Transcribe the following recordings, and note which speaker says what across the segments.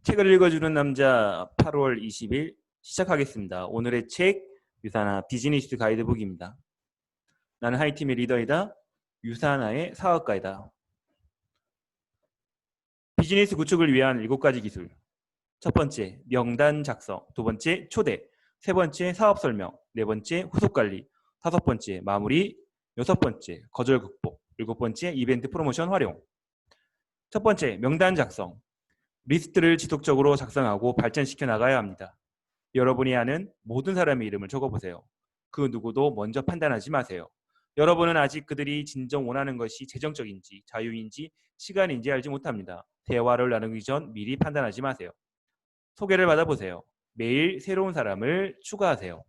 Speaker 1: 책을 읽어주는 남자 8월 20일 시작하겠습니다. 오늘의 책 유사나 비즈니스 가이드북입니다. 나는 하이팀의 리더이다. 유사나의 사업가이다. 비즈니스 구축을 위한 7가지 기술. 첫 번째, 명단 작성. 두 번째, 초대. 세 번째, 사업 설명. 네 번째, 후속 관리. 다섯 번째, 마무리. 여섯 번째, 거절 극복. 일곱 번째, 이벤트 프로모션 활용. 첫 번째, 명단 작성. 리스트를 지속적으로 작성하고 발전시켜 나가야 합니다. 여러분이 아는 모든 사람의 이름을 적어보세요. 그 누구도 먼저 판단하지 마세요. 여러분은 아직 그들이 진정 원하는 것이 재정적인지 자유인지 시간인지 알지 못합니다. 대화를 나누기 전 미리 판단하지 마세요. 소개를 받아보세요. 매일 새로운 사람을 추가하세요.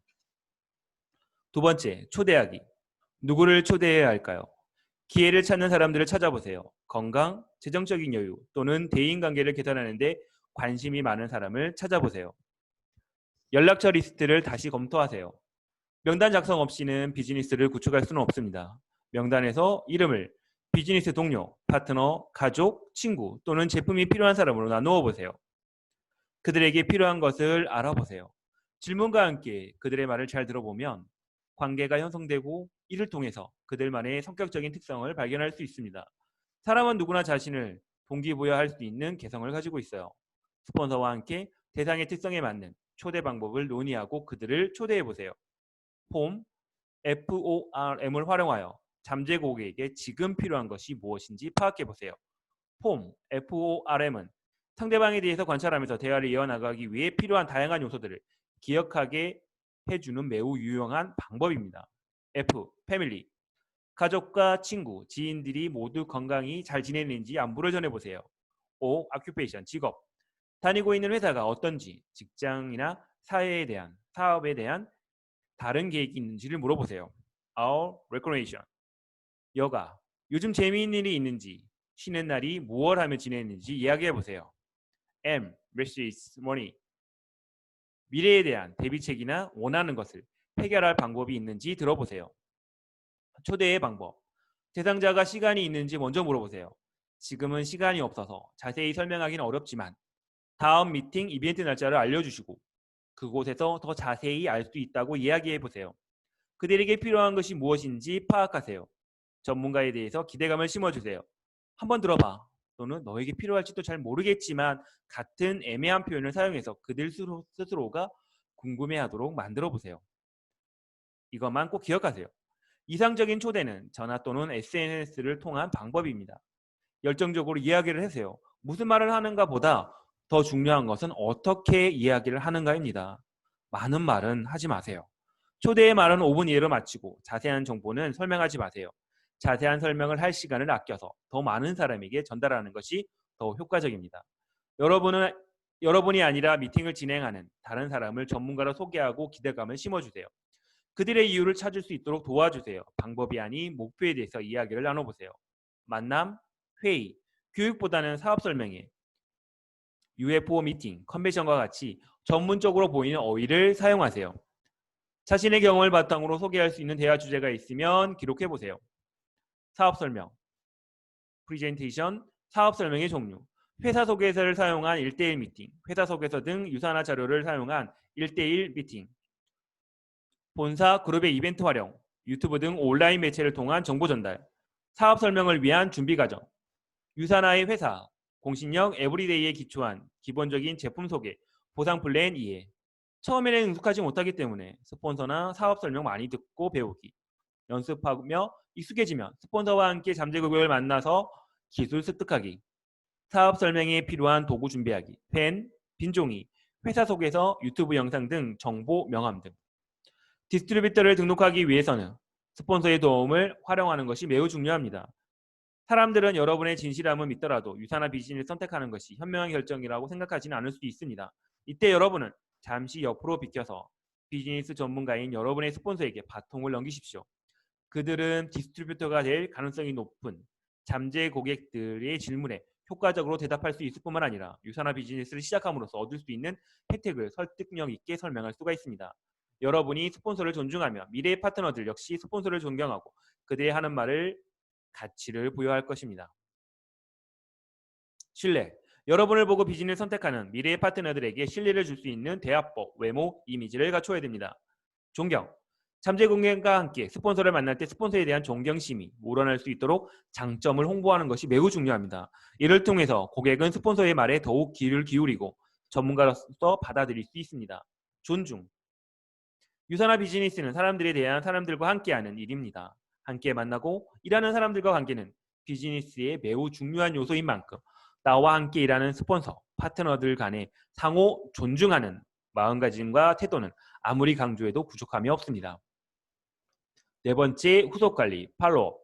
Speaker 1: 두 번째, 초대하기. 누구를 초대해야 할까요? 기회를 찾는 사람들을 찾아보세요. 건강, 재정적인 여유 또는 대인관계를 개선하는 데 관심이 많은 사람을 찾아보세요. 연락처 리스트를 다시 검토하세요. 명단 작성 없이는 비즈니스를 구축할 수는 없습니다. 명단에서 이름을 비즈니스 동료, 파트너, 가족, 친구 또는 제품이 필요한 사람으로 나누어 보세요. 그들에게 필요한 것을 알아보세요. 질문과 함께 그들의 말을 잘 들어보면 관계가 형성되고 이를 통해서 그들만의 성격적인 특성을 발견할 수 있습니다. 사람은 누구나 자신을 동기부여할 수 있는 개성을 가지고 있어요. 스폰서와 함께 대상의 특성에 맞는 초대 방법을 논의하고 그들을 초대해 보세요. 폼, FORM을 활용하여 잠재 고객에게 지금 필요한 것이 무엇인지 파악해 보세요. 폼, FORM은 상대방에 대해서 관찰하면서 대화를 이어나가기 위해 필요한 다양한 요소들을 기억하게 해주는 매우 유용한 방법입니다. F, 패밀리. 가족과 친구, 지인들이 모두 건강히 잘 지내는지 안부를 전해보세요. O, occupation, 직업. 다니고 있는 회사가 어떤지, 직장이나 사업에 대한 다른 계획이 있는지를 물어보세요. Our recreation. 여가. 요즘 재미있는 일이 있는지, 쉬는 날이 무얼 하며 지내는지 이야기해보세요. M, versus money. 미래에 대한 대비책이나 원하는 것을 해결할 방법이 있는지 들어보세요. 초대의 방법. 대상자가 시간이 있는지 먼저 물어보세요. 지금은 시간이 없어서 자세히 설명하기는 어렵지만 다음 미팅 이벤트 날짜를 알려주시고 그곳에서 더 자세히 알 수 있다고 이야기해보세요. 그들에게 필요한 것이 무엇인지 파악하세요. 전문가에 대해서 기대감을 심어주세요. 한번 들어봐. 또는 너에게 필요할지도 잘 모르겠지만 같은 애매한 표현을 사용해서 그들 스스로가 궁금해하도록 만들어보세요. 이것만 꼭 기억하세요. 이상적인 초대는 전화 또는 SNS를 통한 방법입니다. 열정적으로 이야기를 하세요. 무슨 말을 하는가 보다 더 중요한 것은 어떻게 이야기를 하는가입니다. 많은 말은 하지 마세요. 초대의 말은 5분 이내로 마치고 자세한 정보는 설명하지 마세요. 자세한 설명을 할 시간을 아껴서 더 많은 사람에게 전달하는 것이 더 효과적입니다. 여러분이 아니라 미팅을 진행하는 다른 사람을 전문가로 소개하고 기대감을 심어주세요. 그들의 이유를 찾을 수 있도록 도와주세요. 방법이 아닌 목표에 대해서 이야기를 나눠보세요. 만남, 회의, 교육보다는 사업 설명회, UFO 미팅, 컨벤션과 같이 전문적으로 보이는 어휘를 사용하세요. 자신의 경험을 바탕으로 소개할 수 있는 대화 주제가 있으면 기록해보세요. 사업 설명, 프리젠테이션, 사업 설명의 종류, 회사 소개서를 사용한 1대1 미팅, 회사 소개서 등 유사나 자료를 사용한 1대1 미팅, 본사 그룹의 이벤트 활용, 유튜브 등 온라인 매체를 통한 정보 전달, 사업 설명을 위한 준비 과정, 유사나의 회사, 공신력 에브리데이에 기초한 기본적인 제품 소개, 보상 플랜 이해. 처음에는 능숙하지 못하기 때문에 스폰서나 사업 설명 많이 듣고 배우기. 연습하며 익숙해지면 스폰서와 함께 잠재 고객을 만나서 기술 습득하기. 사업 설명에 필요한 도구 준비하기. 펜, 빈종이, 회사 속에서 유튜브 영상 등 정보 명함 등. 디스트리뷰터를 등록하기 위해서는 스폰서의 도움을 활용하는 것이 매우 중요합니다. 사람들은 여러분의 진실함을 믿더라도 유사나 비즈니스를 선택하는 것이 현명한 결정이라고 생각하지는 않을 수도 있습니다. 이때 여러분은 잠시 옆으로 비켜서 비즈니스 전문가인 여러분의 스폰서에게 바통을 넘기십시오. 그들은 디스트리뷰터가 될 가능성이 높은 잠재 고객들의 질문에 효과적으로 대답할 수 있을 뿐만 아니라 유사나 비즈니스를 시작함으로써 얻을 수 있는 혜택을 설득력 있게 설명할 수가 있습니다. 여러분이 스폰서를 존중하며 미래의 파트너들 역시 스폰서를 존경하고 그들이 하는 말을 가치를 부여할 것입니다. 신뢰. 여러분을 보고 비즈니스를 선택하는 미래의 파트너들에게 신뢰를 줄 수 있는 대화법, 외모, 이미지를 갖춰야 됩니다. 존경. 잠재 고객과 함께 스폰서를 만날 때 스폰서에 대한 존경심이 우러날 수 있도록 장점을 홍보하는 것이 매우 중요합니다. 이를 통해서 고객은 스폰서의 말에 더욱 귀를 기울이고 전문가로서 받아들일 수 있습니다. 존중. 유사나 비즈니스는 사람들에 대한 사람들과 함께하는 일입니다. 함께 만나고 일하는 사람들과 관계는 비즈니스의 매우 중요한 요소인 만큼 나와 함께 일하는 스폰서, 파트너들 간의 상호 존중하는 마음가짐과 태도는 아무리 강조해도 부족함이 없습니다. 네 번째, 후속 관리, 팔로업.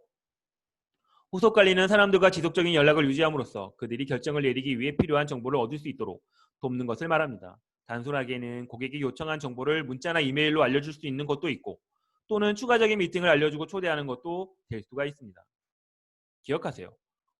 Speaker 1: 후속 관리는 사람들과 지속적인 연락을 유지함으로써 그들이 결정을 내리기 위해 필요한 정보를 얻을 수 있도록 돕는 것을 말합니다. 단순하게는 고객이 요청한 정보를 문자나 이메일로 알려줄 수 있는 것도 있고 또는 추가적인 미팅을 알려주고 초대하는 것도 될 수가 있습니다. 기억하세요.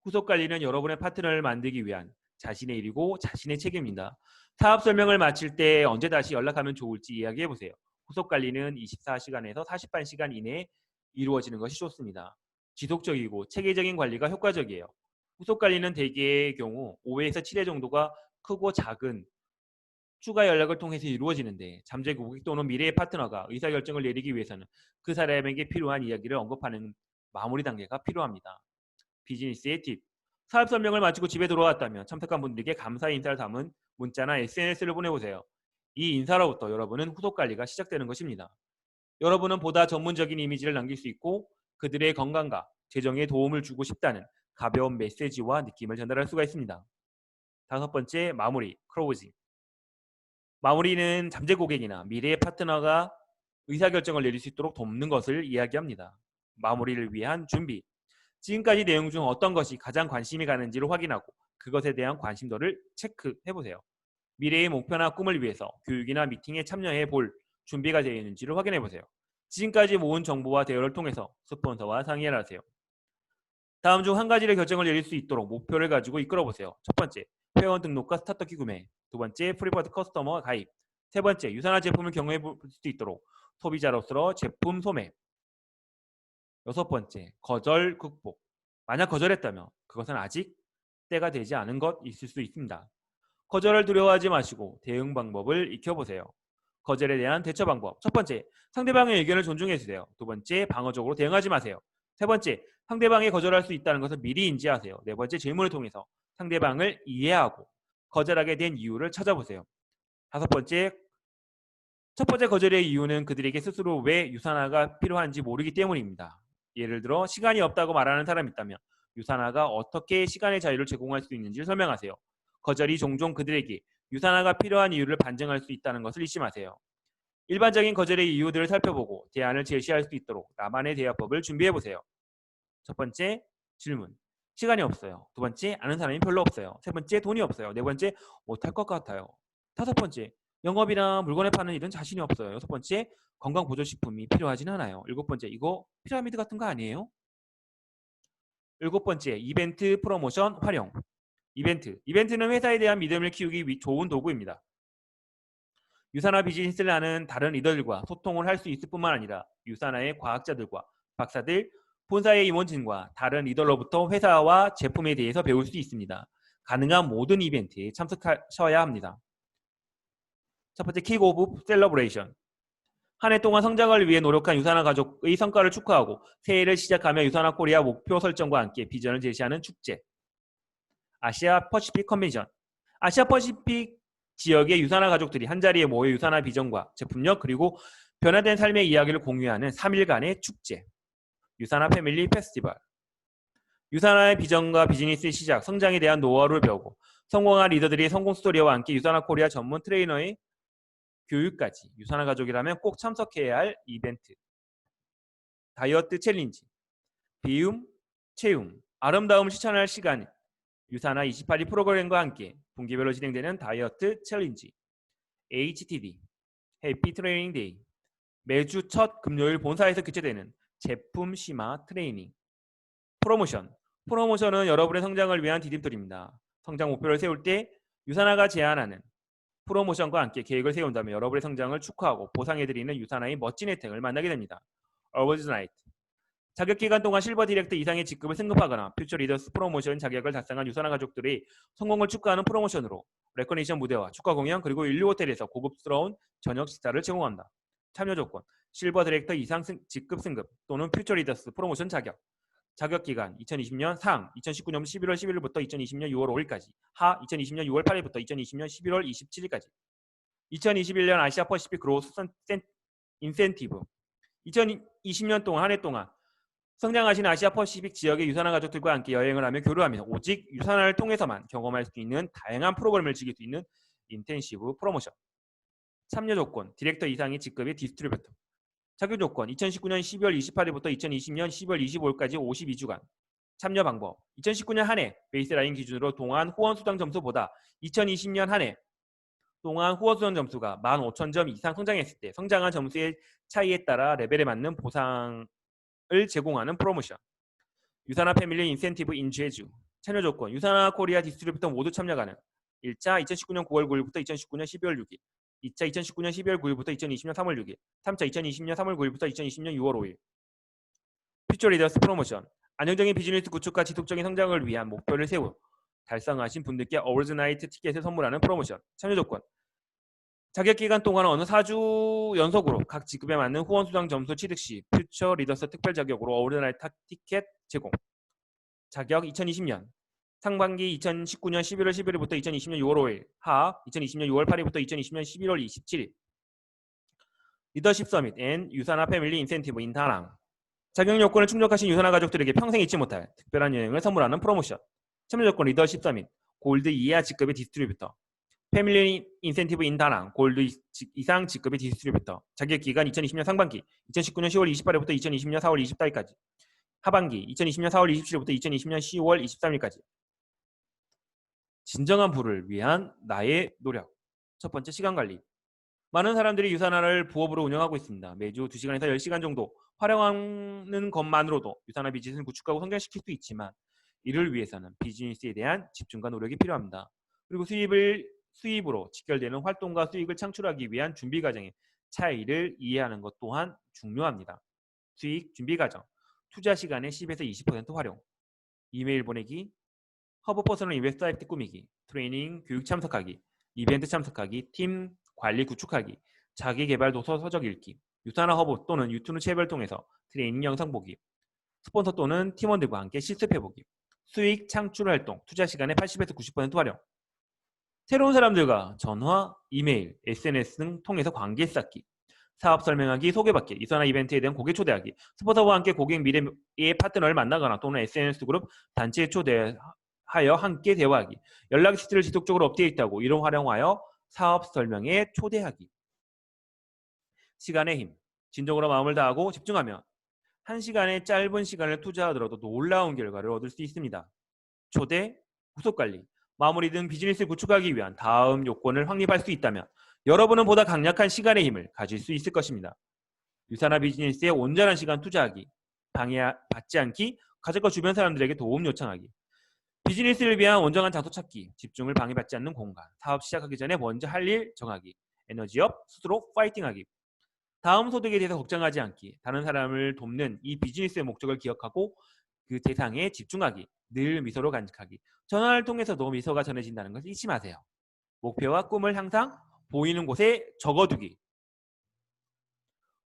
Speaker 1: 후속 관리는 여러분의 파트너를 만들기 위한 자신의 일이고 자신의 책임입니다. 사업 설명을 마칠 때 언제 다시 연락하면 좋을지 이야기해보세요. 후속 관리는 24시간에서 48시간 이내에 이루어지는 것이 좋습니다. 지속적이고 체계적인 관리가 효과적이에요. 후속 관리는 대개의 경우 5회에서 7회 정도가 크고 작은 추가 연락을 통해서 이루어지는데 잠재 고객 또는 미래의 파트너가 의사결정을 내리기 위해서는 그 사람에게 필요한 이야기를 언급하는 마무리 단계가 필요합니다. 비즈니스의 팁. 사업 설명을 마치고 집에 돌아왔다면 참석한 분들에게 감사 인사를 담은 문자나 SNS를 보내보세요. 이 인사로부터 여러분은 후속 관리가 시작되는 것입니다. 여러분은 보다 전문적인 이미지를 남길 수 있고 그들의 건강과 재정에 도움을 주고 싶다는 가벼운 메시지와 느낌을 전달할 수가 있습니다. 다섯 번째, 마무리, 클로징. 마무리는 잠재 고객이나 미래의 파트너가 의사결정을 내릴 수 있도록 돕는 것을 이야기합니다. 마무리를 위한 준비. 지금까지 내용 중 어떤 것이 가장 관심이 가는지를 확인하고 그것에 대한 관심도를 체크해보세요. 미래의 목표나 꿈을 위해서 교육이나 미팅에 참여해 볼 준비가 되어 있는지를 확인해보세요. 지금까지 모은 정보와 대화를 통해서 스폰서와 상의를 하세요. 다음 중 한 가지를 결정을 내릴 수 있도록 목표를 가지고 이끌어보세요. 첫 번째, 회원 등록과 스타터키 구매. 두 번째, 프리퍼드 커스터머 가입. 세 번째, 유사나 제품을 경험해 볼 수 있도록 소비자로서 제품 소매. 여섯 번째, 거절 극복. 만약 거절했다면 그것은 아직 때가 되지 않은 것 있을 수 있습니다. 거절을 두려워하지 마시고 대응 방법을 익혀보세요. 거절에 대한 대처 방법. 첫 번째, 상대방의 의견을 존중해주세요. 두 번째, 방어적으로 대응하지 마세요. 세 번째, 상대방이 거절할 수 있다는 것을 미리 인지하세요. 네 번째, 질문을 통해서 상대방을 이해하고 거절하게 된 이유를 찾아보세요. 다섯 번째, 첫 번째 거절의 이유는 그들에게 스스로 왜 유산화가 필요한지 모르기 때문입니다. 예를 들어 시간이 없다고 말하는 사람이 있다면 유산화가 어떻게 시간의 자유를 제공할 수 있는지를 설명하세요. 거절이 종종 그들에게 유산화가 필요한 이유를 반증할 수 있다는 것을 잊지 마세요. 일반적인 거절의 이유들을 살펴보고 대안을 제시할 수 있도록 나만의 대화법을 준비해보세요. 첫 번째, 질문. 시간이 없어요. 두 번째, 아는 사람이 별로 없어요. 세 번째, 돈이 없어요. 네 번째, 못할 것 같아요. 다섯 번째, 영업이나 물건을 파는 일은 자신이 없어요. 여섯 번째, 건강보조식품이 필요하진 않아요. 일곱 번째, 이거 피라미드 같은 거 아니에요? 일곱 번째, 이벤트 프로모션 활용. 이벤트는 회사에 대한 믿음을 키우기 좋은 도구입니다. 유산화 비즈니스를 하는 다른 리더들과 소통을 할 수 있을 뿐만 아니라 유산화의 과학자들과 박사들, 본사의 임원진과 다른 리더로부터 회사와 제품에 대해서 배울 수 있습니다. 가능한 모든 이벤트에 참석하셔야 합니다. 첫 번째, 킥 오브 셀러브레이션. 한 해 동안 성장을 위해 노력한 유산화 가족의 성과를 축하하고 새해를 시작하며 유산화 코리아 목표 설정과 함께 비전을 제시하는 축제. 아시아 퍼시픽 컨벤션. 아시아 퍼시픽 지역의 유산화 가족들이 한자리에 모여 유산화 비전과 제품력 그리고 변화된 삶의 이야기를 공유하는 3일간의 축제. 유산화 패밀리 페스티벌. 유산화의 비전과 비즈니스의 시작, 성장에 대한 노하우를 배우고 성공한 리더들의 성공 스토리와 함께 유산화 코리아 전문 트레이너의 교육까지. 유산화 가족이라면 꼭 참석해야 할 이벤트. 다이어트 챌린지. 비움, 체움, 아름다움을 실천할 시간. 유산화 28일 프로그램과 함께 분기별로 진행되는 다이어트 챌린지. HTD, 해피 트레이닝 데이. 매주 첫 금요일 본사에서 개최되는 제품 심화 트레이닝. 프로모션은 여러분의 성장을 위한 디딤돌입니다. 성장 목표를 세울 때 유산화가 제안하는 프로모션과 함께 계획을 세운다면 여러분의 성장을 축하하고 보상해드리는 유산화의 멋진 혜택을 만나게 됩니다. 어워즈 나이트. 자격기간 동안 실버 디렉터 이상의 직급을 승급하거나 퓨처 리더스 프로모션 자격을 달성한 유산화 가족들의 성공을 축하하는 프로모션으로 레코니션 무대와 축하 공연 그리고 인류 호텔에서 고급스러운 저녁 식사를 제공한다. 참여 조건 실버 디렉터 이상 직급 승급 또는 퓨처 리더스 프로모션 자격. 자격기간 2020년 상 2019년 11월 11일부터 2020년 6월 5일까지 하 2020년 6월 8일부터 2020년 11월 27일까지 2021년 아시아 퍼시픽 그로스 인센티브 2020년 동안 한 해 동안 성장하신 아시아 퍼시픽 지역의 유산화 가족들과 함께 여행을 하며 교류하며 오직 유산화를 통해서만 경험할 수 있는 다양한 프로그램을 즐길 수 있는 인텐시브 프로모션. 참여 조건 디렉터 이상의 직급의 디스트리뷰터. 자격 조건 2019년 12월 28일부터 2020년 12월 25일까지 52주간. 참여 방법 2019년 한 해 베이스라인 기준으로 동안 후원 수당 점수보다 2020년 한 해 동안 후원 수당 점수가 15,000점 이상 성장했을 때 성장한 점수의 차이에 따라 레벨에 맞는 보상을 제공하는 프로모션. 유산화 패밀리 인센티브 인 제주. 참여 조건 유산화 코리아 디스트리뷰터 모두 참여 가능. 1차 2019년 9월 9일부터 2019년 12월 6일 2차 2019년 12월 9일부터 2020년 3월 6일 3차 2020년 3월 9일부터 2020년 6월 5일 퓨처 리더스 프로모션. 안정적인 비즈니스 구축과 지속적인 성장을 위한 목표를 세워 달성하신 분들께 어워즈 나이트 티켓을 선물하는 프로모션. 참여 조건 자격기간 동안 어느 4주 연속으로 각 직급에 맞는 후원 수당 점수 취득 시 퓨처 리더스 특별 자격으로 어워즈 나이트 티켓 제공. 자격 2020년 상반기 2019년 11월 11일부터 2020년 6월 5일 하 2020년 6월 8일부터 2020년 11월 27일 리더십 서밋 앤 유산화 패밀리 인센티브 인 다낭. 자격 요건을 충족하신 유산화 가족들에게 평생 잊지 못할 특별한 여행을 선물하는 프로모션. 참여 조건 리더십 서밋 골드 이하 직급의 디스트리뷰터. 패밀리 인센티브 인 다낭 골드 이상 직급의 디스트리뷰터. 자격 기간 2020년 상반기 2019년 10월 28일부터 2020년 4월 24일까지 하반기 2020년 4월 27일부터 2020년 10월 23일까지. 진정한 부를 위한 나의 노력. 첫 번째 시간 관리. 많은 사람들이 유산화를 부업으로 운영하고 있습니다. 매주 2시간에서 10시간 정도 활용하는 것만으로도 유산화 비즈니스를 구축하고 성장시킬 수 있지만 이를 위해서는 비즈니스에 대한 집중과 노력이 필요합니다. 그리고 수입으로 직결되는 활동과 수익을 창출하기 위한 준비 과정의 차이를 이해하는 것 또한 중요합니다. 수익 준비 과정, 투자 시간의 10에서 20% 활용, 이메일 보내기, 허브 퍼스널 인베스터 액트 꾸미기, 트레이닝 교육 참석하기, 이벤트 참석하기, 팀 관리 구축하기, 자기 개발 도서 서적 읽기, 유산화 허브 또는 유튜브 채널을 통해서 트레이닝 영상 보기, 스폰서 또는 팀원들과 함께 실습해보기, 수익 창출 활동, 투자 시간의 80에서 90% 활용, 새로운 사람들과 전화, 이메일, SNS 등 통해서 관계 쌓기, 사업 설명하기, 소개받기, 유산화 이벤트에 대한 고객 초대하기, 스폰서와 함께 고객 미래의 파트너를 만나거나 또는 SNS 그룹 단체에 초대하여 함께 대화하기, 연락 리스트를 지속적으로 업데이트하고 이를 활용하여 사업 설명에 초대하기. 시간의 힘. 진정으로 마음을 다하고 집중하면 1시간의 짧은 시간을 투자하더라도 놀라운 결과를 얻을 수 있습니다. 초대, 후속관리, 마무리 등 비즈니스를 구축하기 위한 다음 요건을 확립할 수 있다면 여러분은 보다 강력한 시간의 힘을 가질 수 있을 것입니다. 유산화 비즈니스에 온전한 시간 투자하기, 방해받지 않기, 가족과 주변 사람들에게 도움 요청하기, 비즈니스를 위한 온전한 장소 찾기, 집중을 방해받지 않는 공간, 사업 시작하기 전에 먼저 할 일 정하기, 에너지업, 스스로 파이팅하기, 다음 소득에 대해서 걱정하지 않기, 다른 사람을 돕는 이 비즈니스의 목적을 기억하고 그 대상에 집중하기, 늘 미소로 간직하기, 전화를 통해서도 미소가 전해진다는 것을 잊지 마세요. 목표와 꿈을 항상 보이는 곳에 적어두기.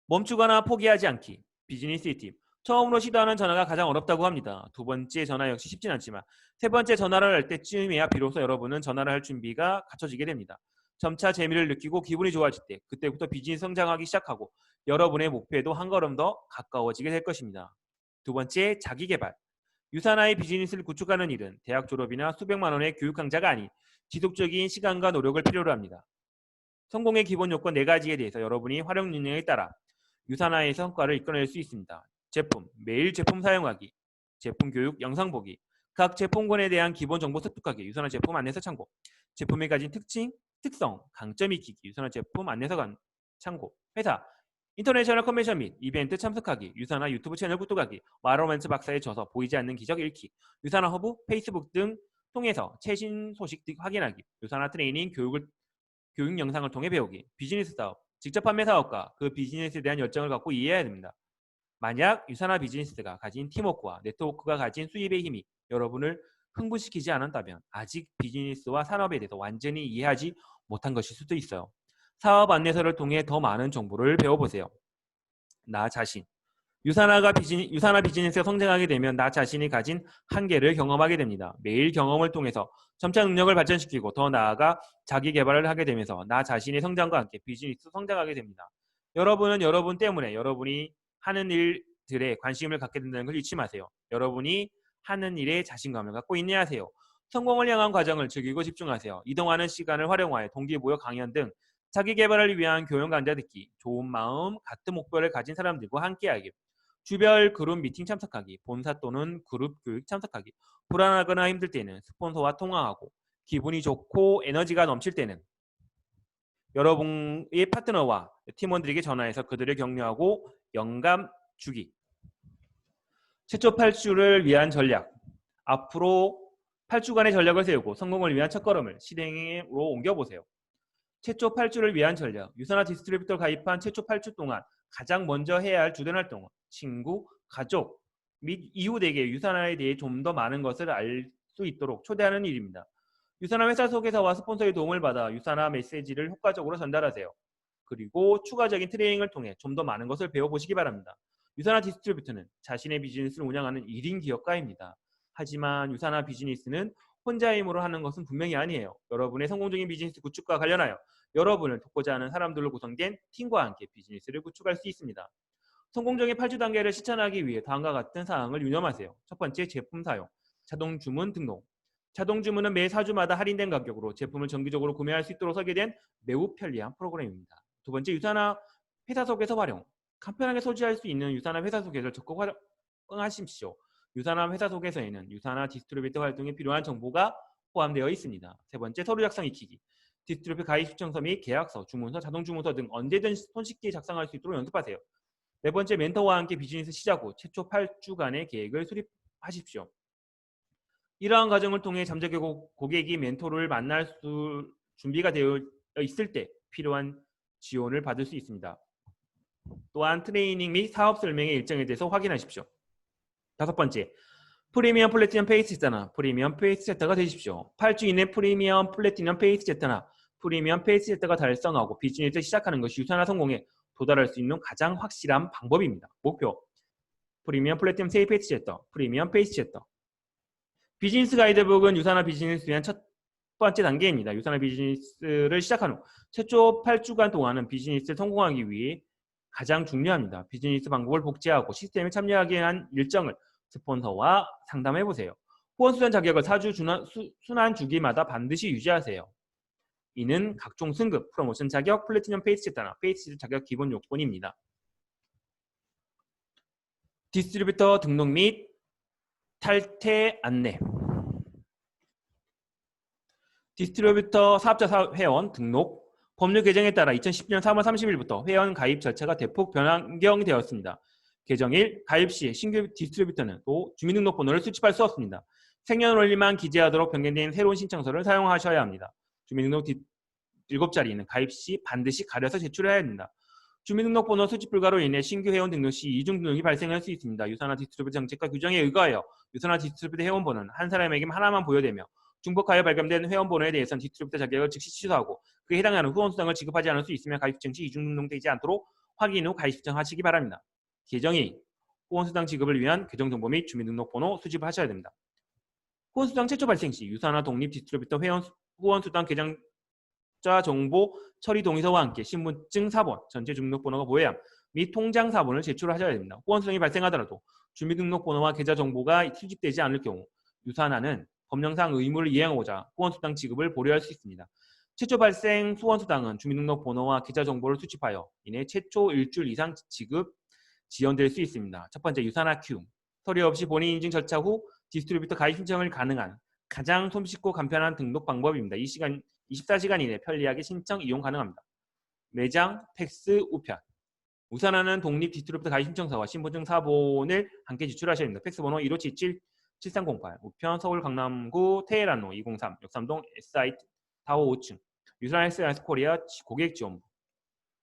Speaker 1: 멈추거나 포기하지 않기. 비즈니스 팁. 처음으로 시도하는 전화가 가장 어렵다고 합니다. 두 번째 전화 역시 쉽진 않지만 세 번째 전화를 할 때쯤이야 비로소 여러분은 전화를 할 준비가 갖춰지게 됩니다. 점차 재미를 느끼고 기분이 좋아질 때 그때부터 비즈니스 성장하기 시작하고 여러분의 목표에도 한 걸음 더 가까워지게 될 것입니다. 두 번째, 자기개발. 유산화의 비즈니스를 구축하는 일은 대학 졸업이나 수백만 원의 교육 강좌가 아닌 지속적인 시간과 노력을 필요로 합니다. 성공의 기본 요건 4가지에 대해서 여러분이 활용 능력에 따라 유산화의 성과를 이끌어낼 수 있습니다. 제품, 매일 제품 사용하기, 제품 교육 영상 보기, 각 제품군에 대한 기본 정보 습득하기, 유산화 제품 안내서 참고, 제품이 가진 특성, 강점 익히기, 유산화 제품 안내서 참고, 회사, 인터내셔널 컨벤션 및 이벤트 참석하기, 유산화 유튜브 채널 구독하기, 마로맨츠 박사의 저서 보이지 않는 기적 읽기, 유산화 허브, 페이스북 등 통해서 최신 소식 확인하기, 유산화 트레이닝 교육 영상을 통해 배우기, 비즈니스 사업, 직접 판매 사업과 그 비즈니스에 대한 열정을 갖고 이해해야 됩니다. 만약 유산화 비즈니스가 가진 팀워크와 네트워크가 가진 수입의 힘이 여러분을 흥분시키지 않았다면 아직 비즈니스와 산업에 대해서 완전히 이해하지 못한 것일 수도 있어요. 사업 안내서를 통해 더 많은 정보를 배워보세요. 나 자신. 유산화 비즈니스가 성장하게 되면 나 자신이 가진 한계를 경험하게 됩니다. 매일 경험을 통해서 점차 능력을 발전시키고 더 나아가 자기 개발을 하게 되면서 나 자신의 성장과 함께 비즈니스 성장하게 됩니다. 여러분은 여러분 때문에 여러분이 하는 일들에 관심을 갖게 된다는 걸 잊지 마세요. 여러분이 하는 일에 자신감을 갖고 인내하세요. 성공을 향한 과정을 즐기고 집중하세요. 이동하는 시간을 활용하여 동기부여 강연 등 자기 개발을 위한 교양 강좌 듣기, 좋은 마음, 같은 목표를 가진 사람들과 함께하기, 주별 그룹 미팅 참석하기, 본사 또는 그룹 교육 참석하기, 불안하거나 힘들 때는 스폰서와 통화하고, 기분이 좋고 에너지가 넘칠 때는 여러분의 파트너와 팀원들에게 전화해서 그들을 격려하고 영감 주기. 최초 8주를 위한 전략. 앞으로 8주간의 전략을 세우고 성공을 위한 첫걸음을 실행으로 옮겨보세요. 최초 8주를 위한 전략. 유산화 디스트리뷰터 가입한 최초 8주 동안 가장 먼저 해야 할 주된 활동은 친구, 가족 및 이웃에게 유산화에 대해 좀 더 많은 것을 알 수 있도록 초대하는 일입니다. 유산화 회사 소개서와 스폰서의 도움을 받아 유산화 메시지를 효과적으로 전달하세요. 그리고 추가적인 트레이닝을 통해 좀 더 많은 것을 배워보시기 바랍니다. 유산화 디스트리뷰터는 자신의 비즈니스를 운영하는 1인 기업가입니다. 하지만 유산화 비즈니스는 혼자 힘으로 하는 것은 분명히 아니에요. 여러분의 성공적인 비즈니스 구축과 관련하여 여러분을 돕고자 하는 사람들로 구성된 팀과 함께 비즈니스를 구축할 수 있습니다. 성공적인 8주 단계를 실천하기 위해 다음과 같은 사항을 유념하세요. 첫 번째, 제품 사용, 자동 주문 등록. 자동 주문은 매 4주마다 할인된 가격으로 제품을 정기적으로 구매할 수 있도록 설계된 매우 편리한 프로그램입니다. 두 번째, 유산화 회사 소개서 활용. 간편하게 소지할 수 있는 유산화 회사 소개서를 적극 활용하십시오. 유산화 회사 소개서에는 유산화 디스트리뷰터 활동에 필요한 정보가 포함되어 있습니다. 세 번째, 서류 작성 익히기. 디스트리뷰터 가입 신청서 및 계약서, 주문서, 자동 주문서 등 언제든 손쉽게 작성할 수 있도록 연습하세요. 네 번째, 멘토와 함께 비즈니스 시작 후 최초 8주간의 계획을 수립하십시오. 이러한 과정을 통해 잠재적 고객이 멘토를 만날 수 준비가 되어 있을 때 필요한 지원을 받을 수 있습니다. 또한 트레이닝 및 사업 설명의 일정에 대해서 확인하십시오. 다섯 번째, 프리미엄 플래티넘 페이스 제타나 프리미엄 페이스 제타가 되십시오. 8주 이내 프리미엄 플래티넘 페이스 제타나 프리미엄 페이스 제타가 달성하고 비즈니스를 시작하는 것이 유산화 성공에 도달할 수 있는 가장 확실한 방법입니다. 목표, 프리미엄 플래티넘 세이 페이스 제타, 프리미엄 페이스 제타. 비즈니스 가이드북은 유산화 비즈니스 위한 첫 번째 단계입니다. 유산화 비즈니스를 시작한 후 최초 8주간 동안은 비즈니스를 성공하기 위해 가장 중요합니다. 비즈니스 방법을 복제하고 시스템에 참여하게 한 일정을 스폰서와 상담해보세요. 후원수단 자격을 4주 순환 주기마다 반드시 유지하세요. 이는 각종 승급, 프로모션 자격, 플래티넘 페이스 제타나 페이스 자격 기본 요건입니다. 디스트리뷰터 등록 및 탈퇴 안내. 디스트리뷰터 사업자 회원 등록. 법률 개정에 따라 2010년 3월 30일부터 회원 가입 절차가 대폭 변경되었습니다. 개정일, 가입 시 신규 디스트리뷰터는 또 주민등록번호를 수집할 수 없습니다. 생년월일만 기재하도록 변경된 새로운 신청서를 사용하셔야 합니다. 주민등록 7자리는 가입 시 반드시 가려서 제출해야 합니다. 주민등록번호 수집 불가로 인해 신규 회원 등록 시 이중 등록이 발생할 수 있습니다. 유산화 디스트리뷰터 정책과 규정에 의거하여 유산화 디스트리뷰터 회원번호는 한 사람에게 하나만 부여되며 중복하여 발견된 회원번호에 대해서는 디스트리뷰터 자격을 즉시 취소하고 그에 해당하는 후원수당을 지급하지 않을 수 있으며 가입 신청 시 이중 등록되지 않도록 확인 후 가입 신청하시기 바랍니다. 개정이 후원수당 지급을 위한 계정정보 및 주민등록번호 수집을 하셔야 됩니다. 후원수당 최초 발생 시 유산화 독립 디스트리뷰터 후원수당 계정자 정보 처리 동의서와 함께 신분증 4번, 전체 주민등록번호가 보여야 및 통장 4번을 제출하셔야 됩니다. 후원수당이 발생하더라도 주민등록번호와 계좌 정보가 수집되지 않을 경우 유산화는 법령상 의무를 이행하고자 후원수당 지급을 보류할 수 있습니다. 최초 발생 후원수당은 주민등록번호와 계좌 정보를 수집하여 이내 최초 일주일 이상 지급 지연될 수 있습니다. 첫 번째, 유산화 Q. 서류 없이 본인 인증 절차 후 디스트리뷰터 가입 신청을 가능한 가장 손쉽고 간편한 등록 방법입니다. 24시간 이내 편리하게 신청 이용 가능합니다. 매장, 팩스, 우편. 우선하는 독립 디스트리뷰터 가입 신청서와 신분증 4본을 함께 제출하셔야 합니다. 팩스 번호 1577-7308. 우편 서울 강남구 테헤란로 203 역삼동 S사이트 4호 5층. 유산화 헬스앤 코리아 고객지원부.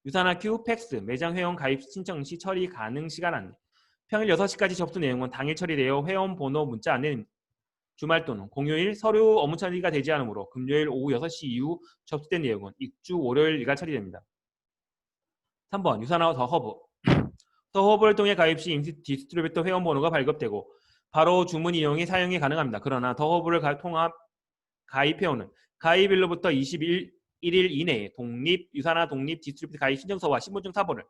Speaker 1: 유산화 Q 팩스 매장 회원 가입 신청 시 처리 가능 시간 안내. 평일 6시까지 접수 내용은 당일 처리되어 회원 번호 문자 안내는 주말 또는 공휴일 서류 업무 처리가 되지 않으므로 금요일 오후 6시 이후 접수된 내용은 입주 월요일 일간 처리됩니다. 3번 유산화 더 허브. 더 허브를 통해 가입 시 디스트리뷰터 회원 번호가 발급되고 바로 주문 이용이 사용이 가능합니다. 그러나 더 허브를 통합 가입 회원은 가입일로부터 21일 이내에 유산화 독립 디스트리뷰터 가입 신청서와 신분증 사본을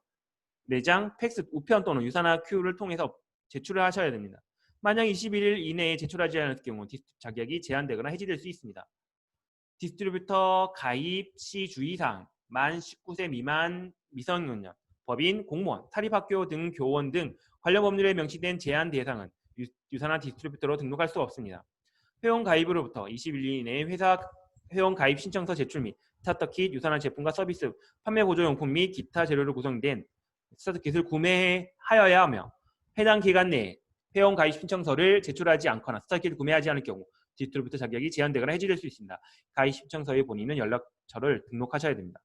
Speaker 1: 매장, 팩스, 우편 또는 유산화 Q를 통해서 제출을 하셔야 됩니다. 만약 21일 이내에 제출하지 않을 경우 디스트리뷰터 자격이 제한되거나 해지될 수 있습니다. 디스트리뷰터 가입 시 주의사항 만 19세 미만 미성년자, 법인, 공무원, 사립학교 등 교원 등 관련 법률에 명시된 제한 대상은 유산화 디스트리뷰터로 등록할 수 없습니다. 회원 가입으로부터 21일 이내에 회사 회원 가입 신청서 제출 및 스타터킷, 유산화 제품과 서비스, 판매 보조용품 및 기타 재료로 구성된 스타터킷을 구매하여야 하며 해당 기간 내에 회원 가입 신청서를 제출하지 않거나 스타터킷을 구매하지 않을 경우 디스트리뷰터 자격이 제한되거나 해지될 수 있습니다. 가입 신청서에 본인은 연락처를 등록하셔야 됩니다.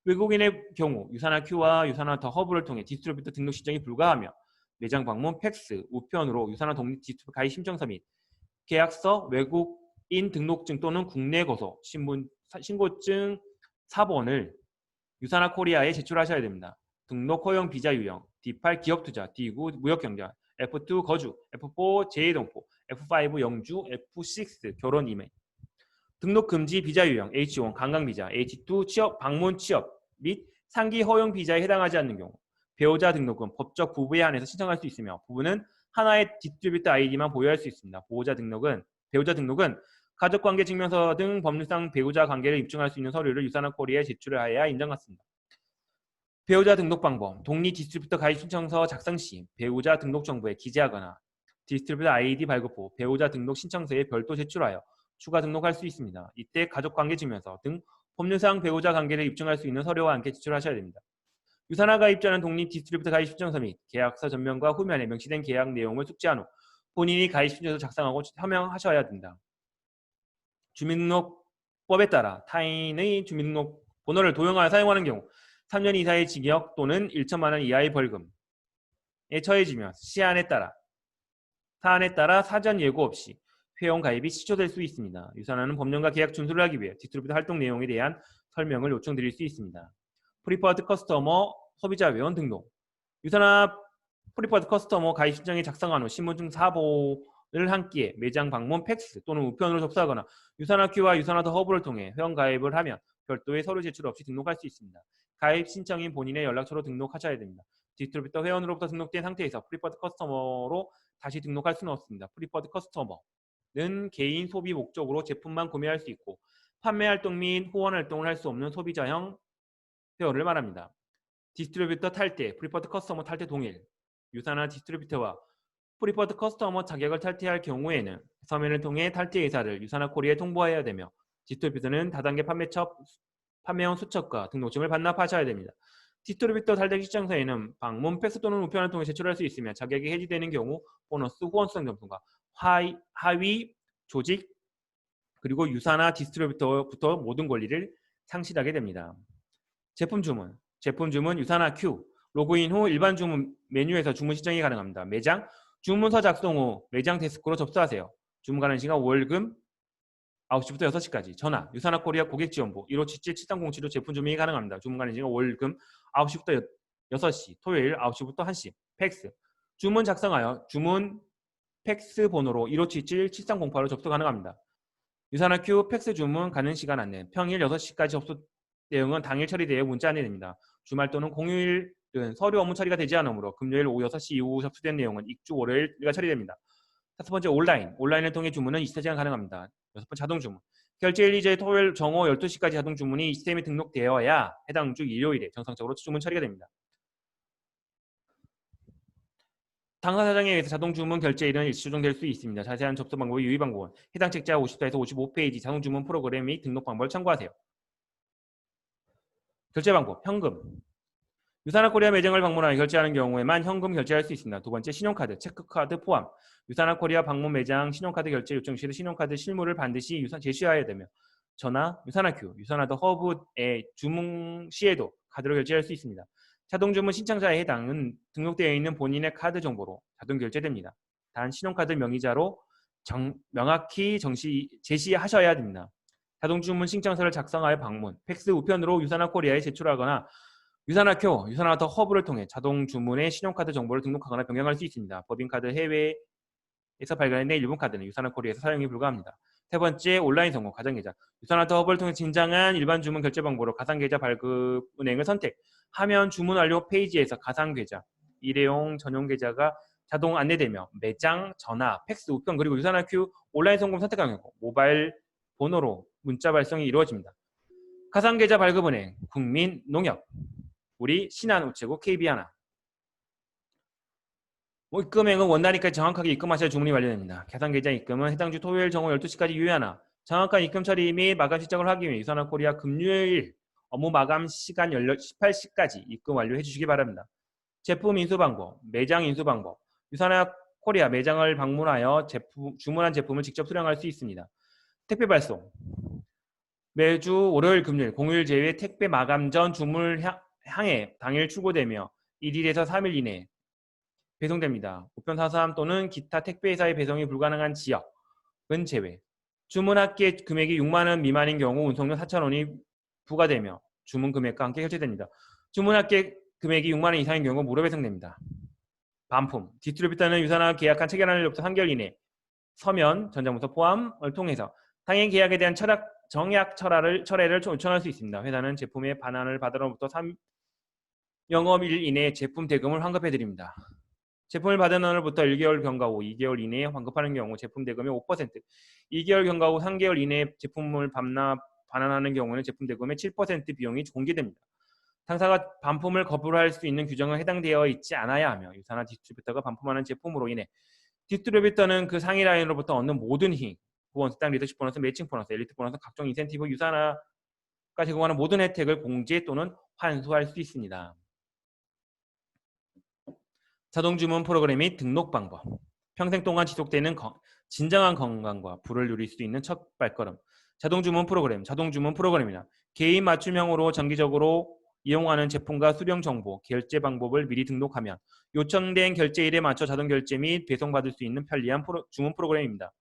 Speaker 1: 외국인의 경우 유산화 Q와 유산화 더 허브를 통해 디스트리뷰터 등록 신청이 불가하며 매장 방문, 팩스, 우편으로 유산화 독립 디스트리뷰터 가입 신청서 및 계약서, 외국인 등록증 또는 국내 거소, 신고증 사본을 유산화 코리아에 제출하셔야 됩니다. 등록 허용 비자 유형, D8 기업투자, D9 무역경제, F2 거주, F4 재해동포, F5 영주, F6 결혼 이메일. 등록 금지 비자 유형 H1 관광 비자, H2 취업 방문 취업 및 상기 허용 비자에 해당하지 않는 경우 배우자 등록은 법적 부부에 한해서 신청할 수 있으며 부부는 하나의 디스트리뷰터 아이디만 보유할 수 있습니다. 배우자 등록은 가족관계 증명서 등 법률상 배우자 관계를 입증할 수 있는 서류를 유산화 코리아에 제출해야 인정받습니다. 배우자 등록 방법 독립 디스트리뷰터 가입 신청서 작성 시 배우자 등록 정보에 기재하거나 디스트리뷰터 아이디 발급 후 배우자 등록 신청서에 별도 제출하여 추가 등록할 수 있습니다. 이때 가족관계 증명서 등 법률상 배우자 관계를 입증할 수 있는 서류와 함께 제출하셔야 됩니다. 유산화 가입자는 독립 디스트리뷰터 가입 신청서 및 계약서 전면과 후면에 명시된 계약 내용을 숙지한 후 본인이 가입 신청서 작성하고 서명하셔야 된다. 주민등록법에 따라 타인의 주민등록 번호를 도용하여 사용하는 경우 3년 이하의 징역 또는 1천만 원 이하의 벌금에 처해지며 사안에 따라 사전 예고 없이 회원 가입이 취소될 수 있습니다. 유산화는 법령과 계약 준수를 하기 위해 디스트리뷰터 활동 내용에 대한 설명을 요청드릴 수 있습니다. 프리퍼드 커스터머 소비자 회원 등록 유산화 프리퍼드 커스터머 가입 신청에 작성한 후 신분증 사본을 함께 매장 방문, 팩스 또는 우편으로 접수하거나 유산화 Q와 유산화 더 허브를 통해 회원 가입을 하면 별도의 서류 제출 없이 등록할 수 있습니다. 가입 신청인 본인의 연락처로 등록하셔야 됩니다. 디스트리뷰터 회원으로부터 등록된 상태에서 프리퍼드 커스터머로 다시 등록할 수는 없습니다. 프리퍼드 커스터머는 개인 소비 목적으로 제품만 구매할 수 있고 판매 활동 및 후원 활동을 할 수 없는 소비자형 회원을 말합니다. 디스트리뷰터 탈퇴, 프리퍼드 커스터머 탈퇴 동일. 유산화 디스트리뷰터와 프리퍼드 커스터머 자격을 탈퇴할 경우에는 서면을 통해 탈퇴 의사를 유산화 코리아에 통보해야 되며 디스트리뷰터는 다단계 판매원 수첩과 등록증을 반납하셔야 됩니다. 디스트리뷰터 탈퇴 신청서에는 방문, 팩스 또는 우편을 통해 제출할 수 있으며 자격이 해지되는 경우 보너스, 후원수당 점수가 하위 조직 그리고 유산화 디스트리뷰터부터 모든 권리를 상실하게 됩니다. 제품 주문 유산화 Q 로그인 후 일반 주문 메뉴에서 주문 신청이 가능합니다. 매장 주문서 작성 후 매장 데스크로 접수하세요. 주문 가능 시간 월금 9시부터 6시까지. 전화 유산화 코리아 고객지원부 1577-7307로 제품 주문이 가능합니다. 주문 가능 시간 월금 9시부터 6시, 토요일 9시부터 1시. 팩스 주문 작성하여 주문 팩스 번호로 1577-7308로 접수 가능합니다. 유산화 Q 팩스 주문 가능 시간 안내 평일 6시까지 접수 내용은 당일 처리되어 문자 안내됩니다. 주말 또는 공휴일은 서류 업무 처리가 되지 않으므로 금요일 오후 6시 이후 접수된 내용은 입주 월요일가 처리됩니다. 5번째 온라인을 통해 주문은 24시간 가능합니다. 6번째 자동 주문 결제일 이제 토요일 정오 12시까지 자동 주문이 이 시스템에 등록되어야 해당 주 일요일에 정상적으로 주문 처리가 됩니다. 당사자장에 의해서 자동 주문 결제일은 일시 조정될 수 있습니다. 자세한 접수 방법의 유의 방법은 해당 책자 54에서 55페이지 자동 주문 프로그램 및 등록 방법을 참고하세요. 결제 방법 현금 유산화 코리아 매장을 방문하여 결제하는 경우에만 현금 결제할 수 있습니다. 두 번째 신용카드, 체크카드 포함 유산화 코리아 방문 매장 신용카드 결제 요청 시에 신용카드 실물을 반드시 제시해야 되며 전화, 유산화 Q, 유산화 더 허브의 주문 시에도 카드로 결제할 수 있습니다. 자동 주문 신청자에 해당은 등록되어 있는 본인의 카드 정보로 자동 결제됩니다. 단 신용카드 명의자로 명확히 제시하셔야 됩니다. 자동 주문 신청서를 작성하여 방문, 팩스 우편으로 유산화 코리아에 제출하거나 유산화표, 유산화더 허브를 통해 자동 주문의 신용카드 정보를 등록하거나 변경할 수 있습니다. 법인카드 해외에서 발간된 일본 카드는 유산화 코리아에서 사용이 불가합니다. 세 번째, 온라인 성공, 가상계좌. 유산화더 허브를 통해 진정한 일반 주문 결제 방법으로 가상계좌 발급 은행을 선택하면 주문 완료 페이지에서 가상계좌, 일회용 전용 계좌가 자동 안내되며 매장, 전화, 팩스, 우편 그리고 유산화 큐 온라인 송금 선택한 경우 모바일 번호로 문자 발송이 이루어집니다. 가상계좌 발급은행, 국민농협, 우리 신한우체국, KB하나. 입금액은 원단위까지 정확하게 입금하셔야 주문이 완료됩니다. 가상계좌 입금은 해당 주 토요일 정오 12시까지 유효하나 정확한 입금 처리 및 마감 시작을 하기 위해 유산화 코리아 금요일 업무 마감 시간 18시까지 입금 완료해 주시기 바랍니다. 제품 인수 방법, 매장 인수 방법. 유산화 코리아 매장을 방문하여 주문한 제품을 직접 수령할 수 있습니다. 택배 발송. 매주 월요일, 금요일, 공휴일 제외 택배 마감 전 주문을 향해 당일 출고되며 1일에서 3일 이내 배송됩니다. 우편 사서함 또는 기타 택배회사의 배송이 불가능한 지역은 제외. 주문 합계 금액이 6만 원 미만인 경우 운송료 4,000원이 부과되며 주문 금액과 함께 결제됩니다. 주문 합계 금액이 6만 원 이상인 경우 무료 배송됩니다. 반품. 디스트리뷰터는 유산화 계약한 체결날로부터 3개월 이내 서면, 전자문서 포함을 통해서 당행 계약에 대한 정약 철회를 요청할 수 있습니다. 회사는 제품의 반환을 받으로부터 3영업일 이내에 제품 대금을 환급해드립니다. 제품을 받은 날로부터 1개월 경과 후 2개월 이내에 환급하는 경우 제품 대금의 5%, 2개월 경과 후 3개월 이내에 제품을 반환하는 경우는 제품 대금의 7% 비용이 공개됩니다. 당사가 반품을 거부할 수 있는 규정은 해당되어 있지 않아야 하며 유산화 디스트리뷰터가 반품하는 제품으로 인해 디스트리뷰터는 그 상위 라인으로부터 얻는 모든 희익, 후원수당, 리더십 보너스, 매칭 보너스, 엘리트 보너스, 각종 인센티브, 유산화가 제공하는 모든 혜택을 공제 또는 환수할 수 있습니다. 자동 주문 프로그램 및 등록 방법. 평생 동안 지속되는 진정한 건강과 부를 누릴 수 있는 첫 발걸음. 자동 주문 프로그램이나 개인 맞춤형으로 정기적으로 이용하는 제품과 수령 정보, 결제 방법을 미리 등록하면 요청된 결제일에 맞춰 자동 결제 및 배송받을 수 있는 편리한 주문 프로그램입니다.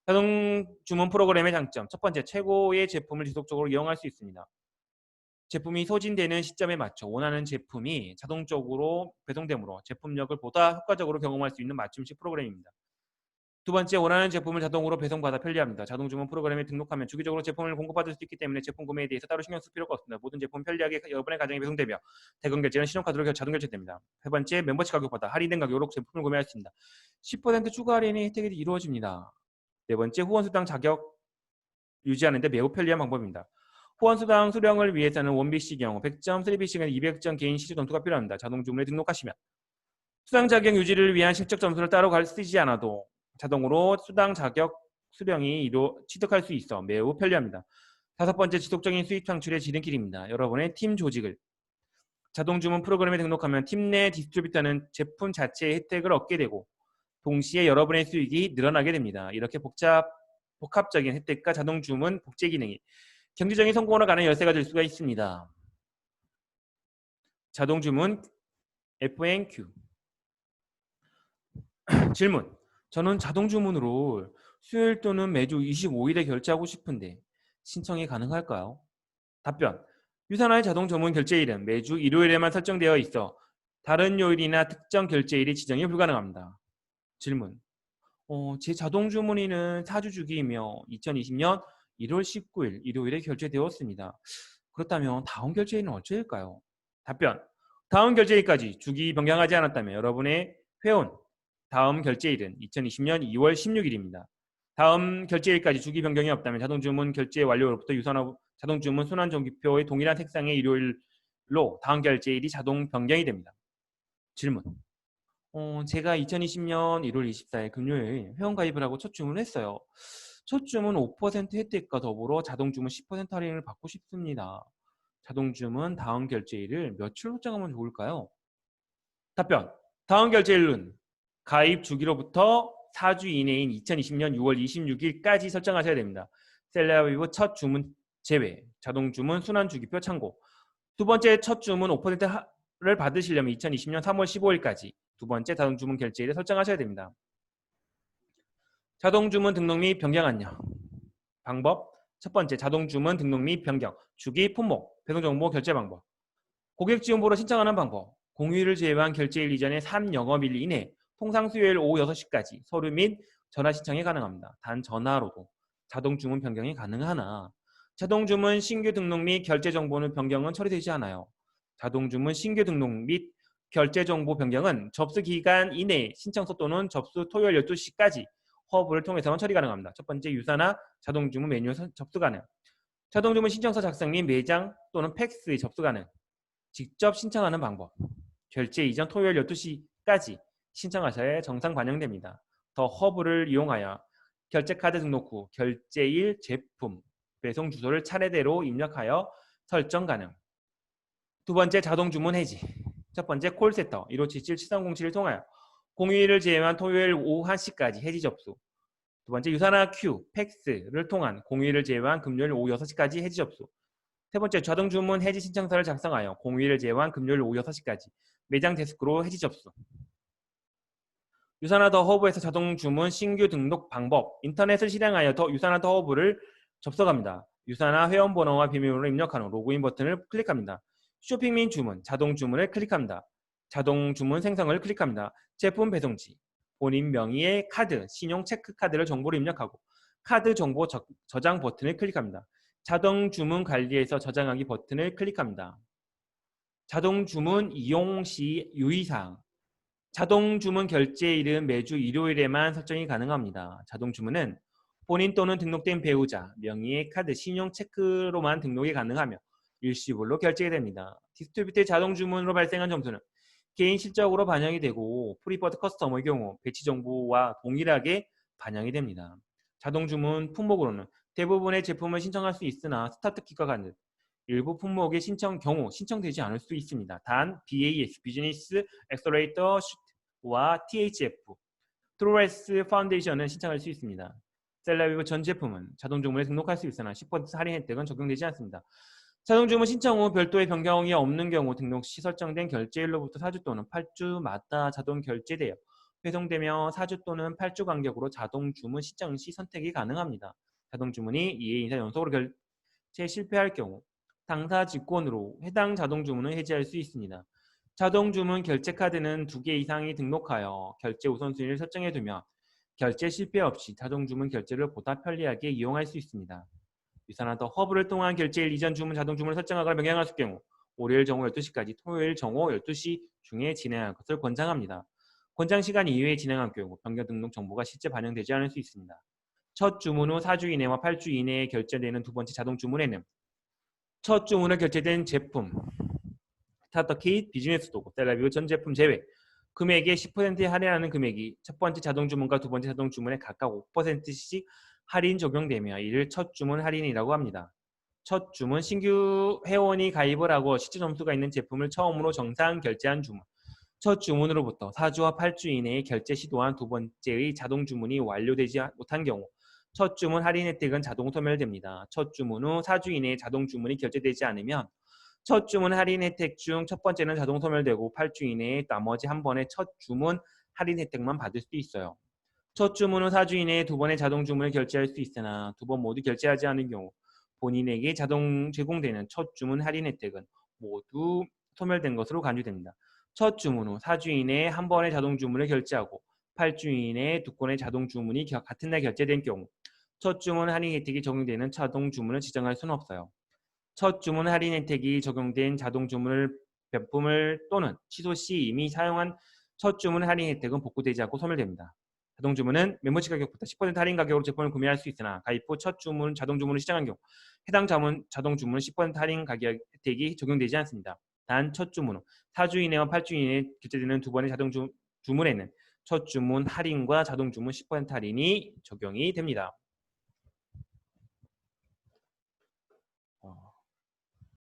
Speaker 1: 자동 주문 프로그램의 장점. 첫 번째, 최고의 제품을 지속적으로 이용할 수 있습니다. 제품이 소진되는 시점에 맞춰 원하는 제품이 자동적으로 배송되므로 제품력을 보다 효과적으로 경험할 수 있는 맞춤식 프로그램입니다. 두 번째, 원하는 제품을 자동으로 배송받아 편리합니다. 자동 주문 프로그램에 등록하면 주기적으로 제품을 공급받을 수 있기 때문에 제품 구매에 대해서 따로 신경 쓸 필요가 없습니다. 모든 제품 편리하게 여러분의 가정에 배송되며 대금 결제는 신용카드로 자동 결제됩니다. 세 번째, 멤버십 가격보다 할인된 가격으로 제품을 구매할 수 있습니다. 10% 추가 할인이 혜택이 이루어집니다. 네 번째, 후원수당 자격 유지하는 데 매우 편리한 방법입니다. 후원수당 수령을 위해서는 1BC 경우 100점, 3BC는 200점 개인 시주 점수가 필요합니다. 자동 주문에 등록하시면 수당 자격 유지를 위한 실적 점수를 따로 쓰지 않아도 자동으로 수당 자격 수령이 취득할 수 있어 매우 편리합니다. 다섯 번째, 지속적인 수익 창출의 지름길입니다. 여러분의 팀 조직을 자동 주문 프로그램에 등록하면 팀 내 디스트리뷰터는 제품 자체의 혜택을 얻게 되고 동시에 여러분의 수익이 늘어나게 됩니다. 이렇게 복합적인 혜택과 자동 주문 복제 기능이 경제적인 성공으로 가는 열쇠가 될 수가 있습니다. 자동 주문 FNQ. 질문. 저는 자동 주문으로 수요일 또는 매주 25일에 결제하고 싶은데 신청이 가능할까요? 답변. 유산화의 자동 주문 결제일은 매주 일요일에만 설정되어 있어 다른 요일이나 특정 결제일이 지정이 불가능합니다. 질문. 제 자동 주문일은 4주 주기이며 2020년 1월 19일 일요일에 결제되었습니다. 그렇다면 다음 결제일은 언제일까요? 답변. 다음 결제일까지 주기 변경하지 않았다면 여러분의 회원 다음 결제일은 2020년 2월 16일입니다. 다음 결제일까지 주기 변경이 없다면 자동주문 결제 완료로부터 유산화 자동주문 순환종기표의 동일한 색상의 일요일로 다음 결제일이 자동 변경이 됩니다. 질문. 제가 2020년 1월 24일 금요일 회원가입을 하고 첫 주문을 했어요. 첫 주문 5% 혜택과 더불어 자동주문 10% 할인을 받고 싶습니다. 자동주문 다음 결제일을 며칠 후 정하면 좋을까요? 답변. 다음 결제일은 가입 주기로부터 4주 이내인 2020년 6월 26일까지 설정하셔야 됩니다. 셀라비브 첫 주문 제외, 자동주문 순환주기표 참고. 두 번째 첫 주문 5%를 받으시려면 2020년 3월 15일까지 두 번째 자동주문 결제일을 설정하셔야 됩니다. 자동주문 등록 및 변경 안녕. 방법. 첫 번째, 자동주문 등록 및 변경, 주기, 품목, 배송정보 결제 방법. 고객 지원보로 신청하는 방법. 공휴일을 제외한 결제일 이전에 3영업일 이내 통상 수요일 오후 6시까지 서류 및 전화 신청이 가능합니다. 단 전화로도 자동주문 변경이 가능하나 자동주문 신규 등록 및 결제 정보는 변경은 처리되지 않아요. 자동주문 신규 등록 및 결제 정보 변경은 접수 기간 이내 신청서 또는 접수 토요일 12시까지 허브를 통해서만 처리 가능합니다. 첫 번째, 유사나 자동주문 메뉴 접수 가능. 자동주문 신청서 작성 및 매장 또는 팩스 접수 가능. 직접 신청하는 방법. 결제 이전 토요일 12시까지 신청하셔야 정상 반영됩니다. 더 허브를 이용하여 결제카드 등록 후 결제일, 제품, 배송 주소를 차례대로 입력하여 설정 가능. 두 번째, 자동주문 해지. 첫 번째, 콜센터 1577-7307을 통하여 공휴일을 제외한 토요일 오후 1시까지 해지 접수. 두 번째, 유사나 큐, 팩스를 통한 공휴일을 제외한 금요일 오후 6시까지 해지 접수. 세 번째, 자동주문 해지 신청서를 작성하여 공휴일을 제외한 금요일 오후 6시까지 매장 데스크로 해지 접수. 유사나 더 허브에서 자동주문 신규 등록 방법. 인터넷을 실행하여 더 유사나 더 허브를 접속합니다. 유사나 회원번호와 비밀번호를 입력한 후 로그인 버튼을 클릭합니다. 쇼핑 및 주문, 자동주문을 클릭합니다. 자동주문 생성을 클릭합니다. 제품 배송지, 본인 명의의 카드, 신용 체크카드를 정보를 입력하고 카드 정보 저장 버튼을 클릭합니다. 자동주문 관리에서 저장하기 버튼을 클릭합니다. 자동주문 이용 시 유의사항. 자동주문 결제일은 매주 일요일에만 설정이 가능합니다. 자동주문은 본인 또는 등록된 배우자, 명의의 카드, 신용 체크로만 등록이 가능하며 일시불로 결제가 됩니다. 디스트리뷰트 자동주문으로 발생한 점수는 개인 실적으로 반영이 되고 프리퍼드 커스터머의 경우 배치 정보와 동일하게 반영이 됩니다. 자동주문 품목으로는 대부분의 제품을 신청할 수 있으나 스타트kit과 같은 일부 품목의 신청 경우 신청되지 않을 수 있습니다. 단 BAS, 비즈니스 엑셀러레이터 와 THF, 트로레스 파운데이션은 신청할 수 있습니다. 셀라비브 전 제품은 자동주문에 등록할 수 있으나 10% 할인 혜택은 적용되지 않습니다. 자동주문 신청 후 별도의 변경이 없는 경우 등록 시 설정된 결제일로부터 4주 또는 8주마다 자동 결제되어 배송되며 4주 또는 8주 간격으로 자동주문 신청 시 선택이 가능합니다. 자동주문이 2회 이상 연속으로 결제 실패할 경우 당사 직권으로 해당 자동주문을 해지할 수 있습니다. 자동주문 결제카드는 2개 이상이 등록하여 결제 우선순위를 설정해두면 결제 실패 없이 자동주문 결제를 보다 편리하게 이용할 수 있습니다. 유사나 더 허브를 통한 결제일 이전 주문 자동주문을 설정하거나 변경할 경우 월요일 정오 12시까지 토요일 정오 12시 중에 진행할 것을 권장합니다. 권장 시간 이외에 진행할 경우 변경 등록 정보가 실제 반영되지 않을 수 있습니다. 첫 주문 후 4주 이내와 8주 이내에 결제되는 두 번째 자동주문에는 첫 주문을 결제된 제품, 스타터킷, 비즈니스 도구, 셀라비브 전 제품 제외 금액의 10% 할인하는 금액이 첫 번째 자동주문과 두 번째 자동주문에 각각 5%씩 할인 적용되며 이를 첫 주문 할인이라고 합니다. 첫 주문 신규 회원이 가입을 하고 실제 점수가 있는 제품을 처음으로 정상 결제한 주문. 첫 주문으로부터 4주와 8주 이내에 결제 시도한 두 번째의 자동 주문이 완료되지 못한 경우 첫 주문 할인 혜택은 자동 소멸됩니다. 첫 주문 후 4주 이내에 자동 주문이 결제되지 않으면 첫 주문 할인 혜택 중 첫 번째는 자동 소멸되고 8주 이내에 나머지 한 번의 첫 주문 할인 혜택만 받을 수 있어요. 첫 주문 후 4주 이내에 두 번의 자동 주문을 결제할 수 있으나 두 번 모두 결제하지 않은 경우 본인에게 자동 제공되는 첫 주문 할인 혜택은 모두 소멸된 것으로 간주됩니다. 첫 주문 후 4주 이내에 한 번의 자동 주문을 결제하고 8주 이내에 두 건의 자동 주문이 같은 날 결제된 경우 첫 주문 할인 혜택이 적용되는 자동 주문을 지정할 수는 없어요. 첫 주문 할인 혜택이 적용된 자동 주문을 변품을 또는 취소 시 이미 사용한 첫 주문 할인 혜택은 복구되지 않고 소멸됩니다. 자동 주문은 멤버십 가격부터 10% 할인 가격으로 제품을 구매할 수 있으나 가입 후 첫 주문 자동 주문을 시작한 경우 해당 자동 주문은 10% 할인 가격 혜택이 적용되지 않습니다. 단 첫 주문 후 4주 이내와 8주 이내에 결제되는 두 번의 자동 주문에는 첫 주문 할인과 자동 주문 10% 할인이 적용이 됩니다.